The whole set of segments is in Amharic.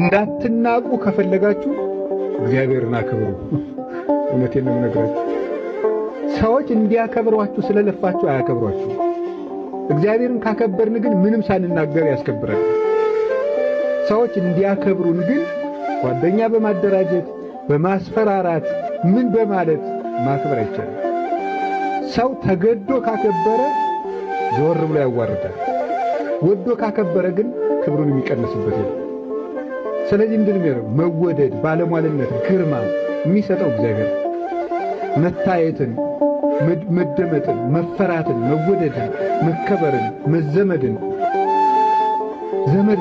እንዳትናቁ ከፈለጋችሁ እግዚአብሔርን አክብሩ። እውነቴን ነው የምነግራችሁ። ሰዎች እንዲያከብሯችሁ ስለለፋችሁ አያከብሯችሁ። እግዚአብሔርን ካከበርን ግን ምንም ሳንናገር ያስከብራል። ሰዎች እንዲያከብሩን ግን ጓደኛ በማደራጀት በማስፈራራት ምን በማለት ማክበር አይቻልም። ሰው ተገዶ ካከበረ ዞር ብሎ ያዋርዳል። ወዶ ካከበረ ግን ክብሩን የሚቀንስበት ነው። ስለዚህ እንድንመረው መወደድ፣ ባለሟልነት፣ ግርማ የሚሰጠው እግዚአብሔር መታየትን፣ መደመጥን፣ መፈራትን፣ መወደድን፣ መከበርን፣ መዘመድን፣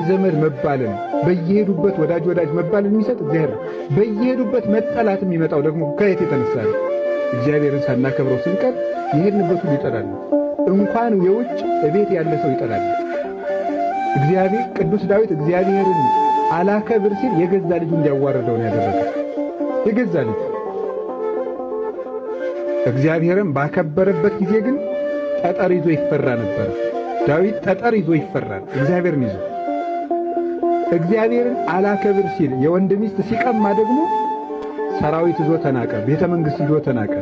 ዘመድ መባልን፣ በየሄዱበት ወዳጅ መባልን የሚሰጥ እግዚአብሔር። በየሄዱበት መጠላት የሚመጣው ደግሞ ከየት የተነሳ ነው? እግዚአብሔርን ሳናከብረው ስንቀር የሄድንበት ሁሉ ይጠላል። እንኳን የውጭ እቤት ያለ ሰው ይጠላል። እግዚአብሔር ቅዱስ ዳዊት እግዚአብሔርን አላከብር ሲል የገዛ ልጁ እንዲያዋርደው ነው ያደረገው። የገዛ ልጁ እግዚአብሔርን ባከበረበት ጊዜ ግን ጠጠር ይዞ ይፈራ ነበር። ዳዊት ጠጠር ይዞ ይፈራል እግዚአብሔርን ይዞ። እግዚአብሔርን አላከብር ሲል የወንድ ሚስት ሲቀማ ደግሞ ሰራዊት ይዞ ተናቀ፣ ቤተ መንግሥት ይዞ ተናቀ።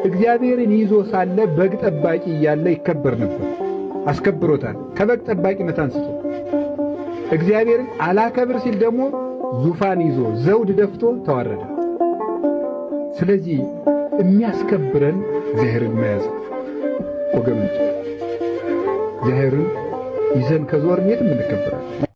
እግዚአብሔርን ይዞ ሳለ በግ ጠባቂ እያለ ይከበር ነበር። አስከብሮታል ከበግ ጠባቂነት አንስቶ። እግዚአብሔርን አላከብር ሲል ደግሞ ዙፋን ይዞ ዘውድ ደፍቶ ተዋረደ። ስለዚህ የሚያስከብረን እግዚአብሔርን መያዝ ወገኖች። እግዚአብሔርን ይዘን ከዞርን የትም እንከበራለን።